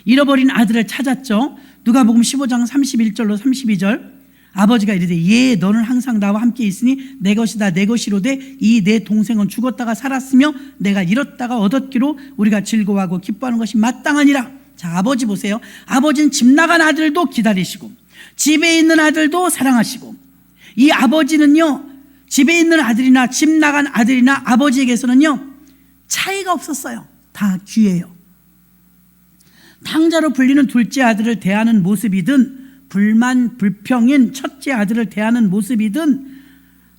잃어버린 아들을 찾았죠. 누가복음 15장 31절로 32절, 아버지가 이르되 예 너는 항상 나와 함께 있으니 내 것이다 내 것이로되 이 내 동생은 죽었다가 살았으며 내가 잃었다가 얻었기로 우리가 즐거워하고 기뻐하는 것이 마땅하니라. 자, 아버지 보세요. 아버지는 집 나간 아들도 기다리시고 집에 있는 아들도 사랑하시고, 이 아버지는요 집에 있는 아들이나 집 나간 아들이나 아버지에게서는요 차이가 없었어요. 다 귀해요. 탕자로 불리는 둘째 아들을 대하는 모습이든 불만 불평인 첫째 아들을 대하는 모습이든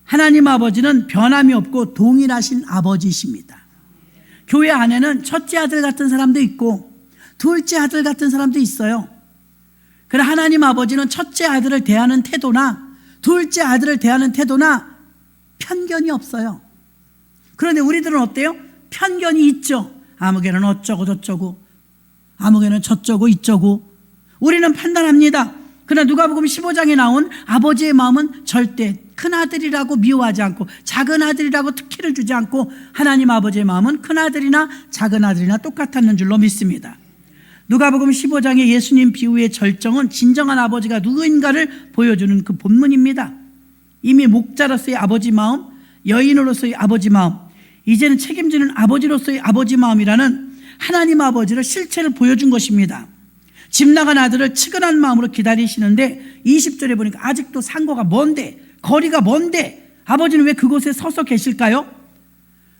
하나님 아버지는 변함이 없고 동일하신 아버지이십니다. 교회 안에는 첫째 아들 같은 사람도 있고 둘째 아들 같은 사람도 있어요. 그러나 하나님 아버지는 첫째 아들을 대하는 태도나 둘째 아들을 대하는 태도나 편견이 없어요. 그런데 우리들은 어때요? 편견이 있죠. 아무개는 어쩌고 저쩌고, 아무개는 저쩌고 이쩌고. 우리는 판단합니다. 그러나 누가복음 15장에 나온 아버지의 마음은 절대 큰아들이라고 미워하지 않고 작은 아들이라고 특혜를 주지 않고 하나님 아버지의 마음은 큰아들이나 작은 아들이나 똑같았는 줄로 믿습니다. 누가복음 15장의 예수님 비유의 절정은 진정한 아버지가 누구인가를 보여주는 그 본문입니다. 이미 목자로서의 아버지 마음, 여인으로서의 아버지 마음, 이제는 책임지는 아버지로서의 아버지 마음이라는 하나님 아버지를 실체를 보여준 것입니다. 집 나간 아들을 측은한 마음으로 기다리시는데 20절에 보니까 아직도 상고가 먼데, 거리가 먼데 아버지는 왜 그곳에 서서 계실까요?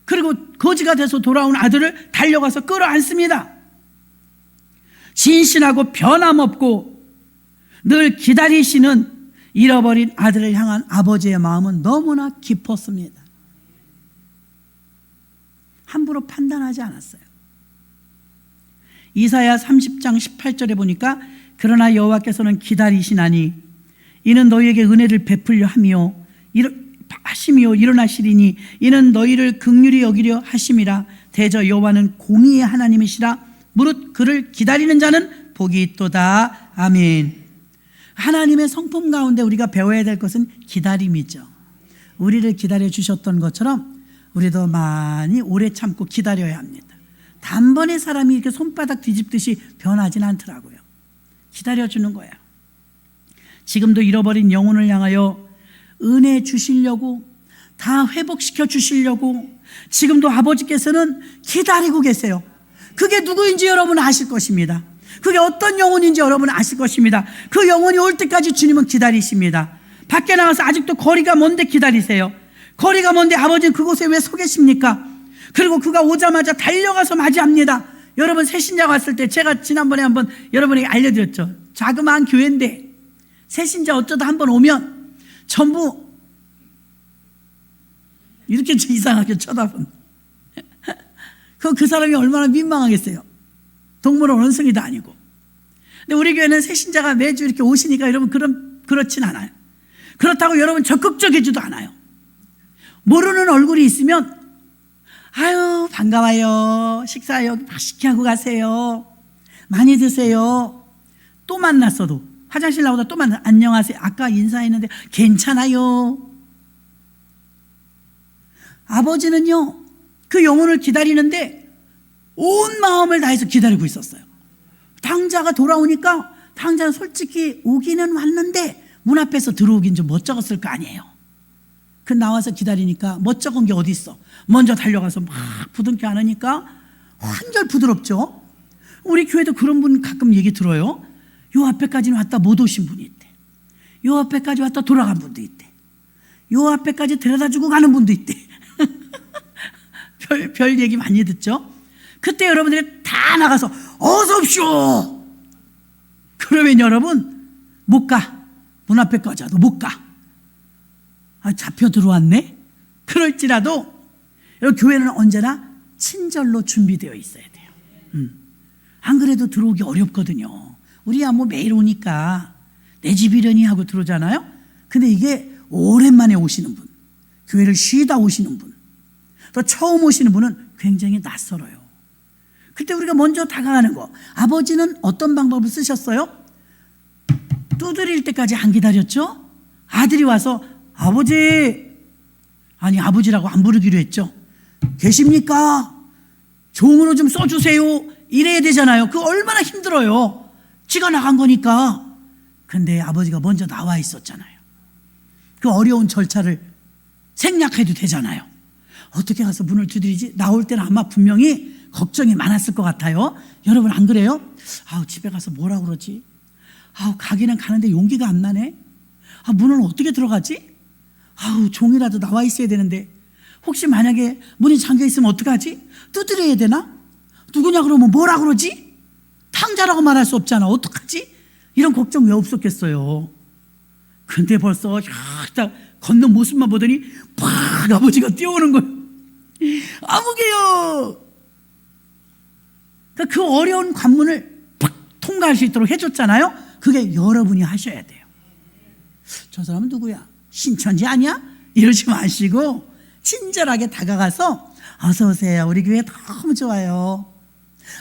그리고 거지가 돼서 돌아온 아들을 달려가서 끌어안습니다. 신실하고 변함없고 늘 기다리시는 잃어버린 아들을 향한 아버지의 마음은 너무나 깊었습니다. 함부로 판단하지 않았어요. 이사야 30장 18절에 보니까 그러나 여호와께서는 기다리시나니 이는 너희에게 은혜를 베풀려 하시며 일어나시리니 이는 너희를 긍휼히 여기려 하심이라. 대저 여호와는 공의의 하나님이시라. 무릇 그를 기다리는 자는 복이 있도다. 아멘. 하나님의 성품 가운데 우리가 배워야 될 것은 기다림이죠. 우리를 기다려 주셨던 것처럼 우리도 많이 오래 참고 기다려야 합니다. 단번에 사람이 이렇게 손바닥 뒤집듯이 변하진 않더라고요. 기다려주는 거야. 지금도 잃어버린 영혼을 향하여 은혜 주시려고, 다 회복시켜 주시려고 지금도 아버지께서는 기다리고 계세요. 그게 누구인지 여러분 아실 것입니다. 그게 어떤 영혼인지 여러분 아실 것입니다. 그 영혼이 올 때까지 주님은 기다리십니다. 밖에 나가서 아직도 거리가 먼데 기다리세요. 거리가 먼데 아버지는 그곳에 왜 서 계십니까? 그리고 그가 오자마자 달려가서 맞이합니다. 여러분 새신자 왔을 때 제가 지난번에 한번 여러분에게 알려드렸죠. 자그마한 교회인데 새신자 어쩌다 한번 오면 전부 이렇게 이상하게 쳐다본. 그 사람이 얼마나 민망하겠어요. 동물원 원숭이도 아니고. 근데 우리 교회는 새신자가 매주 이렇게 오시니까 여러분 그렇진 않아요. 그렇다고 여러분 적극적이지도 않아요. 모르는 얼굴이 있으면 아유 반가워요. 식사 여기 맛있게 하고 가세요. 많이 드세요. 또 만났어도 화장실 나오다 또 만나 안녕하세요. 아까 인사했는데 괜찮아요. 아버지는요 그 영혼을 기다리는데 온 마음을 다해서 기다리고 있었어요. 탕자가 돌아오니까 탕자는 솔직히 오기는 왔는데 문 앞에서 들어오긴 좀 멋쩍었을 거 아니에요. 그 나와서 기다리니까 멋쩍은 게 어디 있어. 먼저 달려가서 막 부둥켜 안으니까 한결 부드럽죠. 우리 교회도 그런 분 가끔 얘기 들어요. 요 앞에까지는 왔다 못 오신 분이 있대. 요 앞에까지 왔다 돌아간 분도 있대. 요 앞에까지 데려다주고 가는 분도 있대. 별 얘기 많이 듣죠. 그때 여러분들이 다 나가서 어서 오십시오. 그러면 여러분 못 가. 문 앞에까지 와도 못 가. 아, 잡혀 들어왔네. 그럴지라도 여러분 교회는 언제나 친절로 준비되어 있어야 돼요. 안 그래도 들어오기 어렵거든요. 우리야 뭐 매일 오니까 내 집이려니 하고 들어오잖아요. 근데 이게 오랜만에 오시는 분, 교회를 쉬다 오시는 분, 또 처음 오시는 분은 굉장히 낯설어요. 그때 우리가 먼저 다가가는 거. 아버지는 어떤 방법을 쓰셨어요? 두드릴 때까지 안 기다렸죠? 아들이 와서 아버지, 아니 아버지라고 안 부르기로 했죠. 계십니까? 종으로 좀 써주세요. 이래야 되잖아요. 그거 얼마나 힘들어요. 지가 나간 거니까. 근데 아버지가 먼저 나와 있었잖아요. 그 어려운 절차를 생략해도 되잖아요. 어떻게 가서 문을 두드리지? 나올 때는 아마 분명히 걱정이 많았을 것 같아요. 여러분 안 그래요? 아우 집에 가서 뭐라 그러지? 아우 가기는 가는데 용기가 안 나네. 아 문을 어떻게 들어가지? 아우 종이라도 나와 있어야 되는데 혹시 만약에 문이 잠겨 있으면 어떡하지? 두드려야 되나? 누구냐 그러면 뭐라 그러지? 탕자라고 말할 수 없잖아. 어떡하지? 이런 걱정 왜 없었겠어요? 근데 벌써 딱 걷는 모습만 보더니 팍 아버지가 뛰어오는 거예요. 아무개요. 그 어려운 관문을 팍 통과할 수 있도록 해줬잖아요. 그게 여러분이 하셔야 돼요. 저 사람은 누구야? 신천지 아니야? 이러지 마시고 친절하게 다가가서 어서 오세요. 우리 교회 너무 좋아요.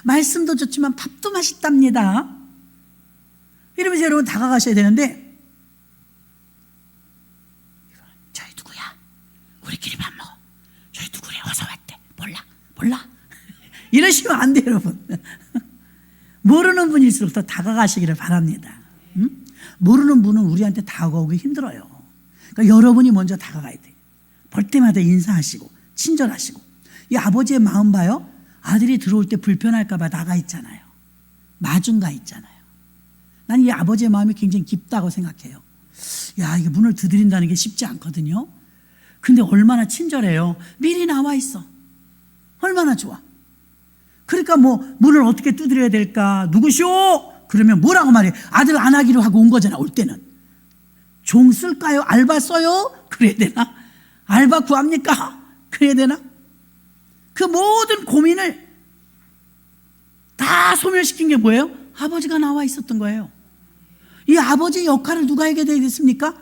말씀도 좋지만 밥도 맛있답니다. 이러면서 여러분 다가가셔야 되는데, 저희 누구야? 우리끼리 밥 먹어. 저희 누구래? 어서 왔대. 몰라. 이러시면 안 돼요, 여러분. 모르는 분일수록 더 다가가시기를 바랍니다. 모르는 분은 우리한테 다가오기 힘들어요. 그러니까 여러분이 먼저 다가가야 돼요. 볼 때마다 인사하시고 친절하시고. 이 아버지의 마음 봐요. 아들이 들어올 때 불편할까 봐 나가 있잖아요. 마중가 있잖아요. 난 이 아버지의 마음이 굉장히 깊다고 생각해요. 야, 이게 문을 두드린다는 게 쉽지 않거든요. 근데 얼마나 친절해요. 미리 나와 있어. 얼마나 좋아. 그러니까 뭐 문을 어떻게 두드려야 될까? 누구시오? 그러면 뭐라고 말해? 아들 안 하기로 하고 온 거잖아. 올 때는 종 쓸까요? 알바 써요? 그래야 되나? 알바 구합니까? 그래야 되나? 그 모든 고민을 다 소멸시킨 게 뭐예요? 아버지가 나와 있었던 거예요. 이 아버지 역할을 누가 하게 되겠습니까?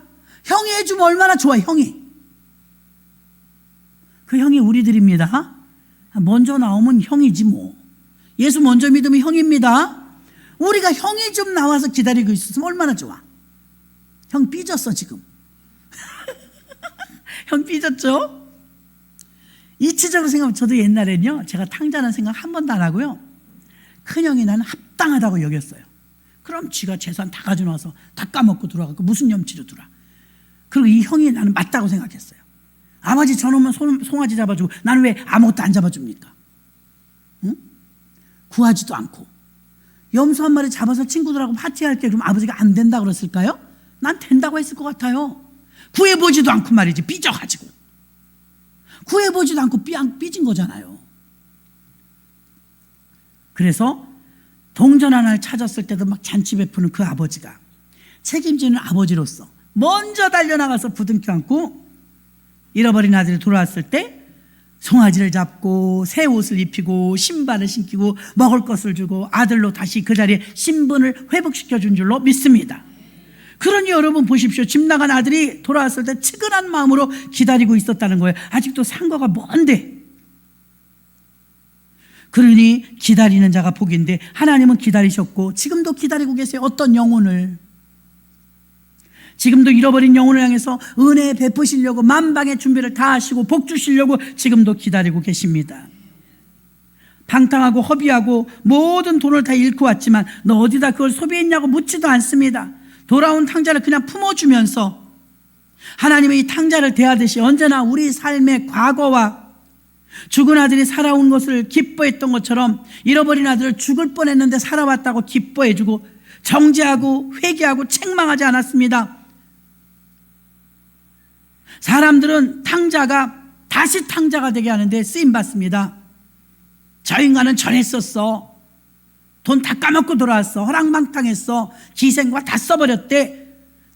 형이 해주면 얼마나 좋아. 형이. 그 형이 우리들입니다. 먼저 나오면 형이지 뭐. 예수 먼저 믿으면 형입니다. 우리가 형이 좀 나와서 기다리고 있었으면 얼마나 좋아. 형 삐졌어 지금. 형 삐졌죠? 이치적으로 생각하면 저도 옛날에는요, 제가 탕자는 생각 한 번도 안 하고요, 큰형이 나는 합당하다고 여겼어요. 그럼 지가 재산 다 가져나와서 다 까먹고 들어가고 무슨 염치로 들어와. 그리고 이 형이 나는 맞다고 생각했어요. 아버지 저놈은 송아지 잡아주고 나는 왜 아무것도 안 잡아줍니까? 응? 구하지도 않고. 염소 한 마리 잡아서 친구들하고 파티할게. 그럼 아버지가 안 된다 그랬을까요? 난 된다고 했을 것 같아요. 구해보지도 않고 말이지. 삐져가지고. 구해보지도 않고 삐진 거잖아요. 그래서 동전 하나를 찾았을 때도 막 잔치 베푸는 그 아버지가, 책임지는 아버지로서 먼저 달려나가서 부둥켜 안고, 잃어버린 아들이 돌아왔을 때 송아지를 잡고 새 옷을 입히고 신발을 신기고 먹을 것을 주고 아들로 다시 그 자리에 신분을 회복시켜 준 줄로 믿습니다. 그러니 여러분 보십시오. 집 나간 아들이 돌아왔을 때 측은한 마음으로 기다리고 있었다는 거예요. 아직도 상거가 먼데. 그러니 기다리는 자가 복인데, 하나님은 기다리셨고 지금도 기다리고 계세요. 어떤 영혼을? 지금도 잃어버린 영혼을 향해서 은혜 베푸시려고 만방의 준비를 다 하시고 복 주시려고 지금도 기다리고 계십니다. 방탕하고 허비하고 모든 돈을 다 잃고 왔지만 너 어디다 그걸 소비했냐고 묻지도 않습니다. 돌아온 탕자를 그냥 품어주면서 하나님의 이 탕자를 대하듯이 언제나 우리 삶의 과거와 죽은 아들이 살아온 것을 기뻐했던 것처럼 잃어버린 아들을 죽을 뻔했는데 살아왔다고 기뻐해주고 정죄하고 회개하고 책망하지 않았습니다. 사람들은 탕자가 다시 탕자가 되게 하는데 쓰임받습니다. 저 인간은 저랬었어. 돈 다 까먹고 돌아왔어. 허랑방탕했어. 기생과 다 써버렸대.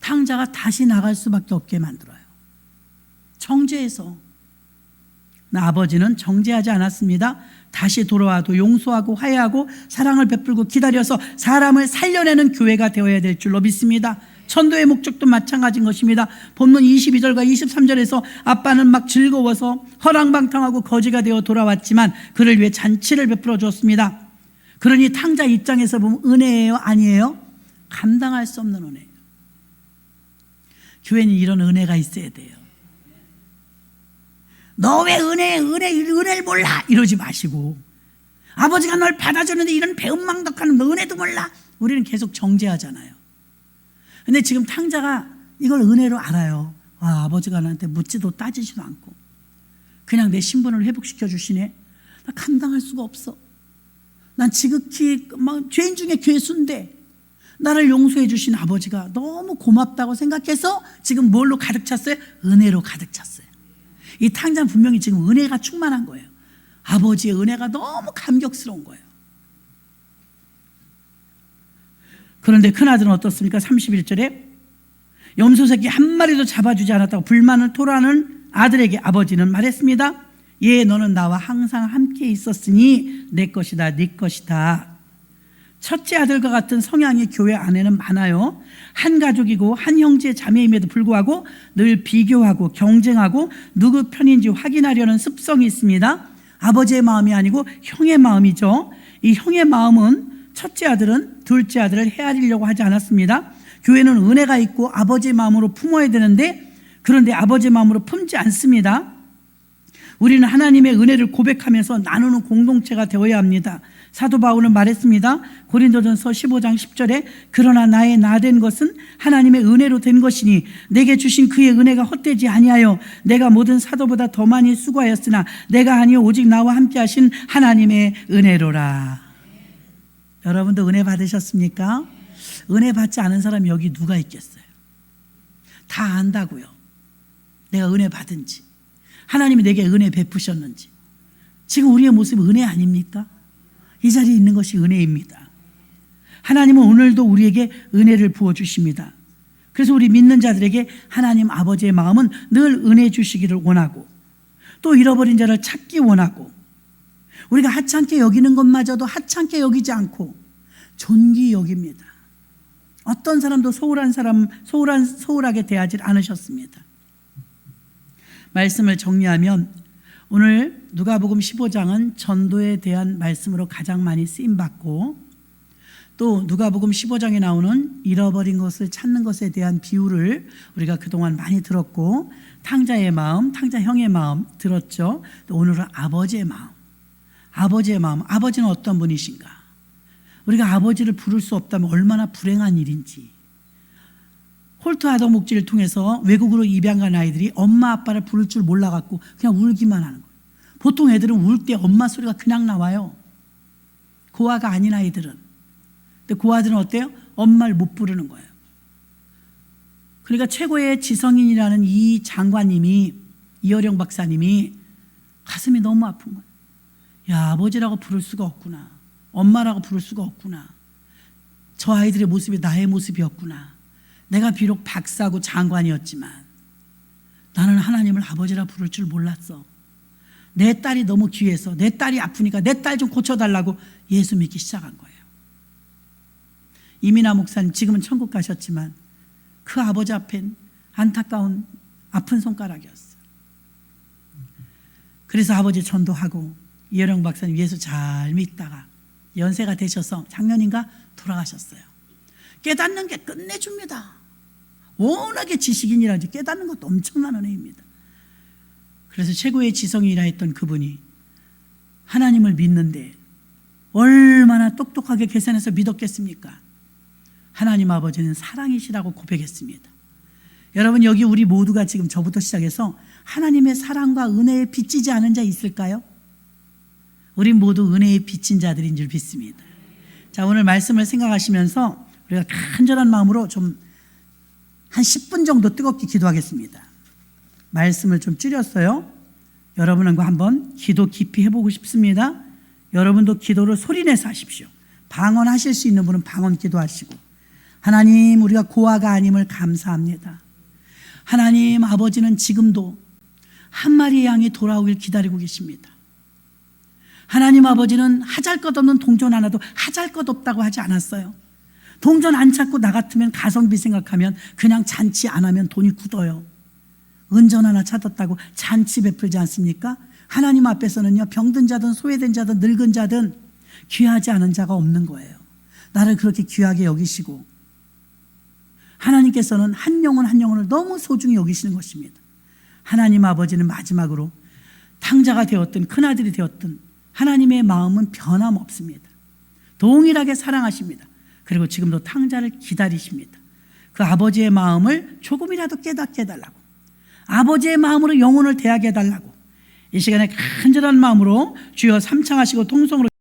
탕자가 다시 나갈 수밖에 없게 만들어요. 정죄해서. 아버지는 정죄하지 않았습니다. 다시 돌아와도 용서하고 화해하고 사랑을 베풀고 기다려서 사람을 살려내는 교회가 되어야 될 줄로 믿습니다. 천도의 목적도 마찬가지인 것입니다. 본문 22절과 23절에서 아빠는 막 즐거워서 허랑방탕하고 거지가 되어 돌아왔지만 그를 위해 잔치를 베풀어 주었습니다. 그러니 탕자 입장에서 보면 은혜예요? 아니에요? 감당할 수 없는 은혜예요. 교회는 이런 은혜가 있어야 돼요. 너 왜 은혜를 몰라? 이러지 마시고, 아버지가 널 받아주는데 이런 배은망덕하는 너 은혜도 몰라? 우리는 계속 정죄하잖아요. 근데 지금 탕자가 이걸 은혜로 알아요. 아, 아버지가 나한테 묻지도 따지지도 않고 그냥 내 신분을 회복시켜 주시네. 나 감당할 수가 없어. 난 지극히 죄인 중에 괴수인데 나를 용서해 주신 아버지가 너무 고맙다고 생각해서 지금 뭘로 가득 찼어요? 은혜로 가득 찼어요. 이 탕자는 분명히 지금 은혜가 충만한 거예요. 아버지의 은혜가 너무 감격스러운 거예요. 그런데 큰아들은 어떻습니까? 31절에 염소 새끼 한 마리도 잡아주지 않았다고 불만을 토로하는 아들에게 아버지는 말했습니다. 예, 너는 나와 항상 함께 있었으니 내 것이다, 네 것이다. 첫째 아들과 같은 성향이 교회 안에는 많아요. 한 가족이고 한 형제 자매임에도 불구하고 늘 비교하고 경쟁하고 누구 편인지 확인하려는 습성이 있습니다. 아버지의 마음이 아니고 형의 마음이죠. 이 형의 마음은 첫째 아들은 둘째 아들을 헤아리려고 하지 않았습니다. 교회는 은혜가 있고 아버지의 마음으로 품어야 되는데, 그런데 아버지의 마음으로 품지 않습니다. 우리는 하나님의 은혜를 고백하면서 나누는 공동체가 되어야 합니다. 사도 바울은 말했습니다. 고린도전서 15장 10절에 그러나 나의 나 된 것은 하나님의 은혜로 된 것이니 내게 주신 그의 은혜가 헛되지 아니하여 내가 모든 사도보다 더 많이 수고하였으나 내가 아니요 오직 나와 함께 하신 하나님의 은혜로라. 여러분도 은혜 받으셨습니까? 은혜 받지 않은 사람이 여기 누가 있겠어요? 다 안다고요. 내가 은혜 받은지, 하나님이 내게 은혜 베푸셨는지. 지금 우리의 모습이 은혜 아닙니까? 이 자리에 있는 것이 은혜입니다. 하나님은 오늘도 우리에게 은혜를 부어주십니다. 그래서 우리 믿는 자들에게 하나님 아버지의 마음은 늘 은혜 주시기를 원하고, 또 잃어버린 자를 찾기 원하고, 우리가 하찮게 여기는 것마저도 하찮게 여기지 않고 존귀 여깁니다. 어떤 사람도 소홀하게 대하지 않으셨습니다. 말씀을 정리하면 오늘 누가복음 15장은 전도에 대한 말씀으로 가장 많이 쓰임받고, 또 누가복음 15장에 나오는 잃어버린 것을 찾는 것에 대한 비유를 우리가 그동안 많이 들었고, 탕자의 마음, 탕자형의 마음 들었죠. 또 오늘은 아버지의 마음. 아버지는 어떤 분이신가? 우리가 아버지를 부를 수 없다면 얼마나 불행한 일인지. 홀트 아더 목지를 통해서 외국으로 입양 간 아이들이 엄마 아빠를 부를 줄 몰라갖고 그냥 울기만 하는 거예요. 보통 애들은 울 때 엄마 소리가 그냥 나와요. 고아가 아닌 아이들은. 근데 고아들은 어때요? 엄마를 못 부르는 거예요. 그러니까 최고의 지성인이라는 이 장관님이, 이어령 박사님이 가슴이 너무 아픈 거예요. 야, 아버지라고 부를 수가 없구나. 엄마라고 부를 수가 없구나. 저 아이들의 모습이 나의 모습이었구나. 내가 비록 박사고 장관이었지만 나는 하나님을 아버지라 부를 줄 몰랐어. 내 딸이 너무 귀해서, 내 딸이 아프니까 내 딸 좀 고쳐달라고 예수 믿기 시작한 거예요. 이민아 목사님 지금은 천국 가셨지만 그 아버지 앞엔 안타까운 아픈 손가락이었어요. 그래서 아버지 전도하고 이어령 박사님 예수 잘 믿다가 연세가 되셔서 작년인가 돌아가셨어요. 깨닫는 게 끝내줍니다. 워낙에 지식인이라지 깨닫는 것도 엄청난 은혜입니다. 그래서 최고의 지성이라 했던 그분이 하나님을 믿는데 얼마나 똑똑하게 계산해서 믿었겠습니까? 하나님 아버지는 사랑이시라고 고백했습니다. 여러분, 여기 우리 모두가 지금 저부터 시작해서 하나님의 사랑과 은혜에 빚지지 않은 자 있을까요? 우린 모두 은혜에 빚진 자들인 줄 믿습니다. 자, 오늘 말씀을 생각하시면서 우리가 간절한 마음으로 좀 한 10분 정도 뜨겁게 기도하겠습니다. 말씀을 좀 줄였어요. 여러분과 한번 기도 깊이 해보고 싶습니다. 여러분도 기도를 소리내서 하십시오. 방언하실 수 있는 분은 방언 기도하시고, 하나님, 우리가 고아가 아님을 감사합니다. 하나님 아버지는 지금도 한 마리의 양이 돌아오길 기다리고 계십니다. 하나님 아버지는 하잘것없는 동전 하나도 하잘것없다고 하지 않았어요. 동전 안 찾고 나 같으면 가성비 생각하면 그냥 잔치 안 하면 돈이 굳어요. 은전 하나 찾았다고 잔치 베풀지 않습니까? 하나님 앞에서는요, 병든 자든 소외된 자든 늙은 자든 귀하지 않은 자가 없는 거예요. 나를 그렇게 귀하게 여기시고 하나님께서는 한 영혼 한 영혼을 너무 소중히 여기시는 것입니다. 하나님 아버지는 마지막으로 탕자가 되었든 큰아들이 되었든 하나님의 마음은 변함없습니다. 동일하게 사랑하십니다. 그리고 지금도 탕자를 기다리십니다. 그 아버지의 마음을 조금이라도 깨닫게 해달라고, 아버지의 마음으로 영혼을 대하게 해달라고 이 시간에 간절한 마음으로 주여 삼창하시고 통성으로